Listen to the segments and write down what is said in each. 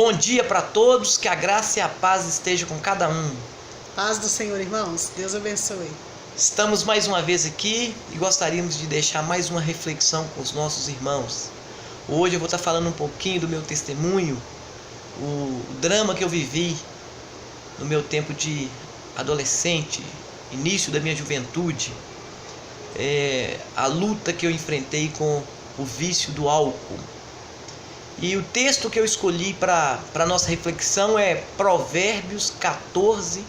Bom dia para todos, que a graça e a paz esteja com cada um. Paz do Senhor, irmãos. Deus abençoe. Estamos mais uma vez aqui e gostaríamos de deixar mais uma reflexão com os nossos irmãos. Hoje eu vou estar falando um pouquinho do meu testemunho, o drama que eu vivi no meu tempo de adolescente, início da minha juventude, a luta que eu enfrentei com o vício do álcool. E o texto que eu escolhi para a nossa reflexão é Provérbios 14,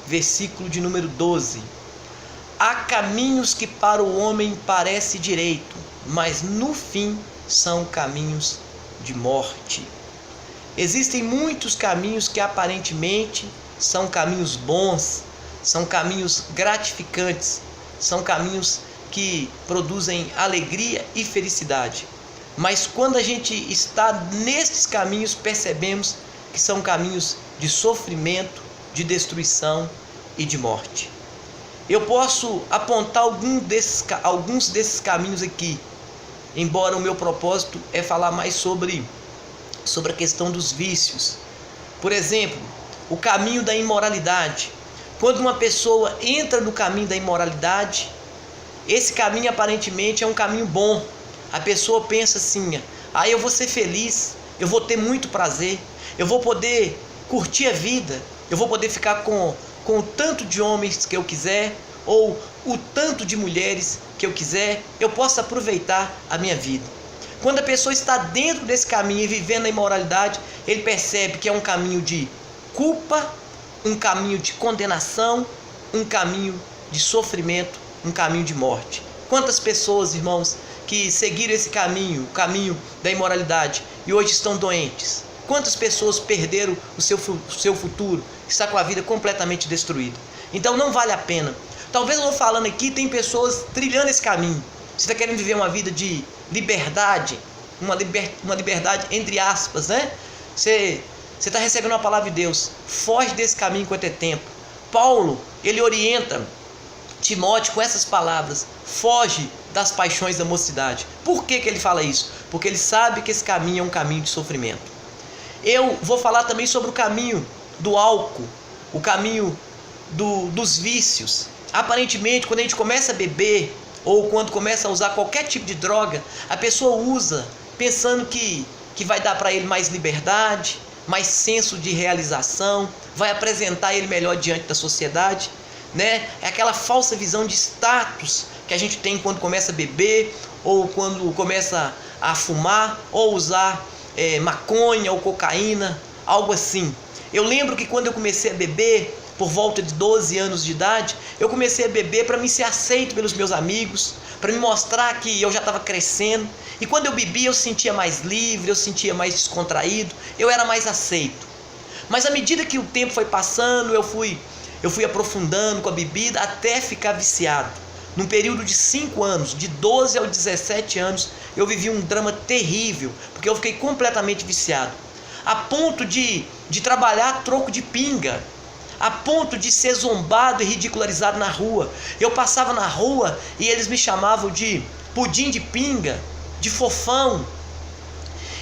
versículo de número 12. Há caminhos que para o homem parece direito, mas no fim são caminhos de morte. Existem muitos caminhos que aparentemente são caminhos bons, são caminhos gratificantes, são caminhos que produzem alegria e felicidade. Mas quando a gente está nestes caminhos, percebemos que são caminhos de sofrimento, de destruição e de morte. Eu posso apontar alguns desses caminhos aqui, embora o meu propósito é falar mais sobre a questão dos vícios. Por exemplo, o caminho da imoralidade. Quando uma pessoa entra no caminho da imoralidade, esse caminho aparentemente é um caminho bom. A pessoa pensa assim, eu vou ser feliz, eu vou ter muito prazer, eu vou poder curtir a vida, eu vou poder ficar com o tanto de homens que eu quiser, ou o tanto de mulheres que eu quiser, eu posso aproveitar a minha vida. Quando a pessoa está dentro desse caminho e vivendo a imoralidade, ele percebe que é um caminho de culpa, um caminho de condenação, um caminho de sofrimento, um caminho de morte. Quantas pessoas, irmãos, que seguiram esse caminho, o caminho da imoralidade, e hoje estão doentes? Quantas pessoas perderam o seu futuro, está com a vida completamente destruída? Então não vale a pena. Talvez eu estou falando aqui, tem pessoas trilhando esse caminho. Você está querendo viver uma vida de liberdade, uma liberdade entre aspas, né? Você está recebendo uma palavra de Deus, foge desse caminho enquanto é tempo. Paulo, ele orienta Timóteo com essas palavras: foge das paixões da mocidade. Por que ele fala isso? Porque ele sabe que esse caminho é um caminho de sofrimento. Eu vou falar também sobre o caminho do álcool, o caminho dos vícios. Aparentemente, quando a gente começa a beber, ou quando começa a usar qualquer tipo de droga, a pessoa usa pensando que vai dar para ele mais liberdade, mais senso de realização, vai apresentar ele melhor diante da sociedade, né? É aquela falsa visão de status que a gente tem quando começa a beber, ou quando começa a fumar, ou usar maconha ou cocaína, algo assim. Eu lembro que quando eu comecei a beber, por volta de 12 anos de idade, eu comecei a beber para me ser aceito pelos meus amigos, para me mostrar que eu já estava crescendo. E quando eu bebia, eu sentia mais livre, eu sentia mais descontraído, eu era mais aceito. Mas à medida que o tempo foi passando, eu fui aprofundando com a bebida até ficar viciado. Num período de 5 anos, de 12 aos 17 anos, eu vivi um drama terrível, porque eu fiquei completamente viciado. A ponto de trabalhar a troco de pinga, a ponto de ser zombado e ridicularizado na rua. Eu passava na rua e eles me chamavam de pudim de pinga, de fofão.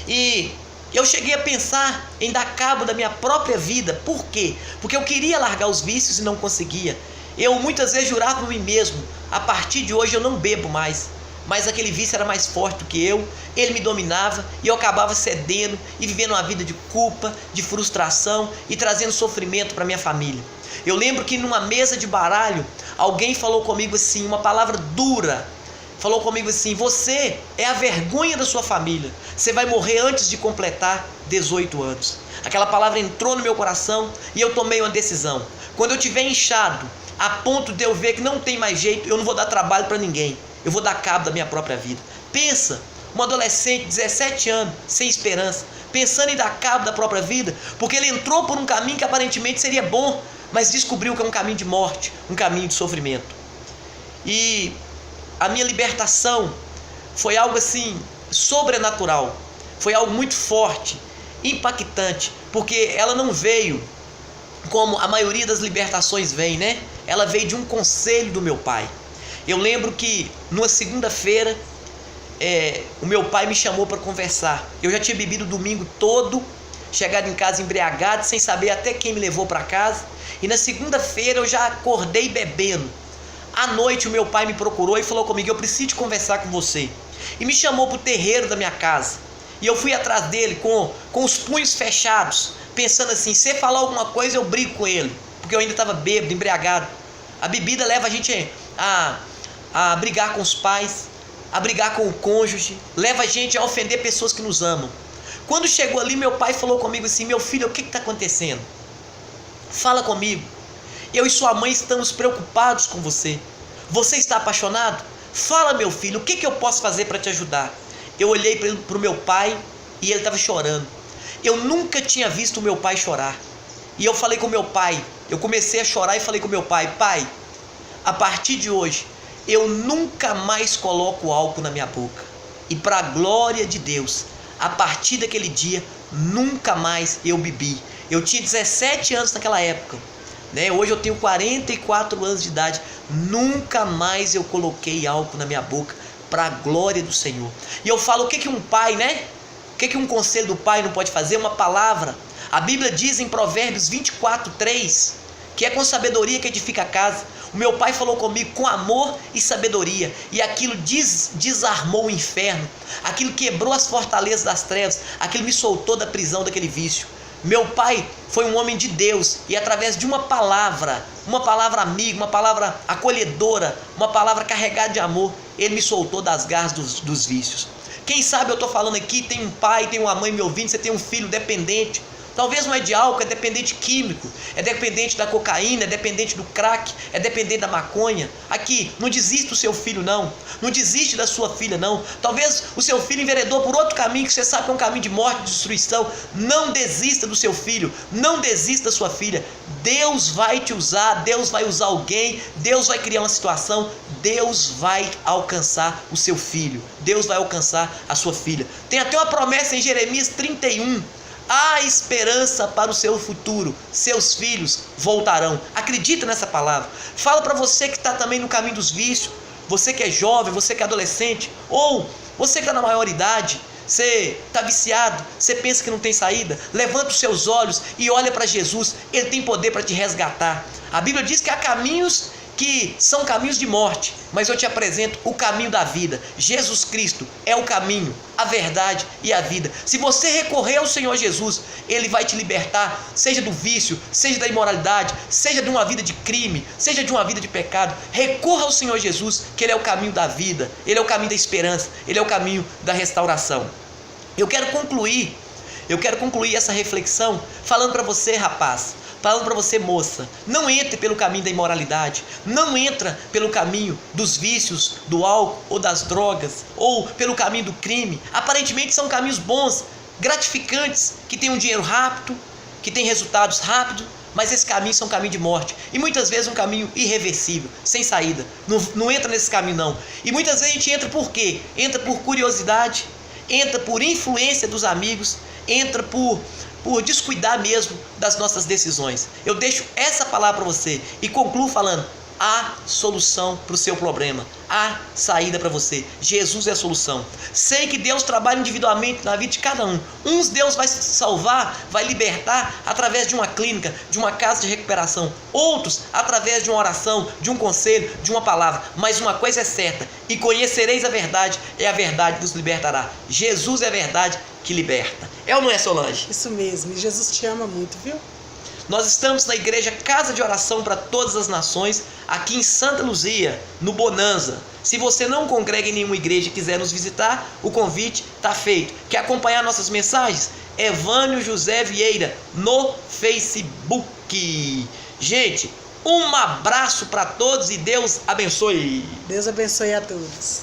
E eu cheguei a pensar em dar cabo da minha própria vida. Por quê? Porque eu queria largar os vícios e não conseguia. Eu muitas vezes jurava para mim mesmo: a partir de hoje eu não bebo mais. Mas aquele vício era mais forte do que eu, ele me dominava e eu acabava cedendo e vivendo uma vida de culpa, de frustração e trazendo sofrimento para minha família. Eu lembro que numa mesa de baralho, alguém falou comigo assim, uma palavra dura, falou comigo assim: você é a vergonha da sua família, você vai morrer antes de completar 18 anos. Aquela palavra entrou no meu coração e eu tomei uma decisão. Quando eu estiver inchado, a ponto de eu ver que não tem mais jeito, eu não vou dar trabalho para ninguém, eu vou dar cabo da minha própria vida. Pensa, um adolescente, 17 anos, sem esperança, pensando em dar cabo da própria vida, porque ele entrou por um caminho que aparentemente seria bom, mas descobriu que é um caminho de morte, um caminho de sofrimento. E a minha libertação foi algo assim, sobrenatural, foi algo muito forte, impactante, porque ela não veio como a maioria das libertações vem, né? Ela veio de um conselho do meu pai. Eu lembro que numa segunda-feira o meu pai me chamou para conversar. Eu já tinha bebido o domingo todo, chegado em casa embriagado, sem saber até quem me levou para casa. E na segunda-feira eu já acordei bebendo. À noite o meu pai me procurou e falou comigo: eu preciso conversar com você. E me chamou para o terreiro da minha casa. E eu fui atrás dele com os punhos fechados, pensando assim: se ele falar alguma coisa eu brigo com ele, porque eu ainda estava bêbado, embriagado. A bebida leva a gente a brigar com os pais, a brigar com o cônjuge, leva a gente a ofender pessoas que nos amam. Quando chegou ali, meu pai falou comigo assim: meu filho, o que está acontecendo? Fala comigo. Eu e sua mãe estamos preocupados com você. Você está apaixonado? Fala, meu filho, o que eu posso fazer para te ajudar? Eu olhei para o meu pai e ele estava chorando. Eu nunca tinha visto o meu pai chorar. E eu falei com o meu pai, eu comecei a chorar e falei com o meu pai: pai, a partir de hoje, eu nunca mais coloco álcool na minha boca. E para a glória de Deus, a partir daquele dia, nunca mais eu bebi. Eu tinha 17 anos naquela época, né? Hoje eu tenho 44 anos de idade. Nunca mais eu coloquei álcool na minha boca, para a glória do Senhor. E eu falo, o que um pai, né? O que um conselho do pai não pode fazer? Uma palavra. A Bíblia diz em Provérbios 24:3, que é com sabedoria que edifica a casa. O meu pai falou comigo com amor e sabedoria, e aquilo desarmou o inferno, aquilo quebrou as fortalezas das trevas, aquilo me soltou da prisão daquele vício. Meu pai foi um homem de Deus, e através de uma palavra amiga, uma palavra acolhedora, uma palavra carregada de amor, ele me soltou das garras dos vícios. Quem sabe eu estou falando aqui, tem um pai, tem uma mãe me ouvindo, você tem um filho dependente. Talvez não é de álcool, é dependente químico, é dependente da cocaína, é dependente do crack, é dependente da maconha. Aqui, não desista do seu filho não, não desiste da sua filha não. Talvez o seu filho enveredou por outro caminho que você sabe que é um caminho de morte, de destruição. Não desista do seu filho, não desista da sua filha. Deus vai te usar, Deus vai usar alguém, Deus vai criar uma situação, Deus vai alcançar o seu filho, Deus vai alcançar a sua filha. Tem até uma promessa em Jeremias 31. Há esperança para o seu futuro, seus filhos voltarão. Acredita nessa palavra. Fala para você que está também no caminho dos vícios, você que é jovem, você que é adolescente, ou você que está na maioridade, você está viciado, você pensa que não tem saída. Levanta os seus olhos e olha para Jesus, Ele tem poder para te resgatar. A Bíblia diz que há caminhos que são caminhos de morte, mas eu te apresento o caminho da vida. Jesus Cristo é o caminho, a verdade e a vida. Se você recorrer ao Senhor Jesus, Ele vai te libertar, seja do vício, seja da imoralidade, seja de uma vida de crime, seja de uma vida de pecado. Recorra ao Senhor Jesus, que Ele é o caminho da vida, Ele é o caminho da esperança, Ele é o caminho da restauração. Eu quero concluir essa reflexão falando para você, rapaz, falando para você, moça: não entre pelo caminho da imoralidade, não entra pelo caminho dos vícios, do álcool ou das drogas, ou pelo caminho do crime. Aparentemente são caminhos bons, gratificantes, que têm um dinheiro rápido, que têm resultados rápidos, mas esses caminhos são caminho de morte, e muitas vezes um caminho irreversível, sem saída. Não entra nesse caminho não. E muitas vezes a gente entra por quê? Entra por curiosidade, entra por influência dos amigos, entra por descuidar mesmo das nossas decisões. Eu deixo essa palavra para você e concluo falando: há solução para o seu problema, há saída para você. Jesus é a solução. Sei que Deus trabalha individualmente na vida de cada um. Uns Deus vai salvar, vai libertar através de uma clínica, de uma casa de recuperação. Outros através de uma oração, de um conselho, de uma palavra. Mas uma coisa é certa: e conhecereis a verdade, e a verdade vos libertará. Jesus é a verdade que liberta. É ou não é, Solange? Isso mesmo, e Jesus te ama muito, viu? Nós estamos na igreja Casa de Oração para Todas as Nações, aqui em Santa Luzia, no Bonanza. Se você não congrega em nenhuma igreja e quiser nos visitar, o convite está feito. Quer acompanhar nossas mensagens? Evânio José Vieira, no Facebook. Gente, um abraço para todos e Deus abençoe. Deus abençoe a todos.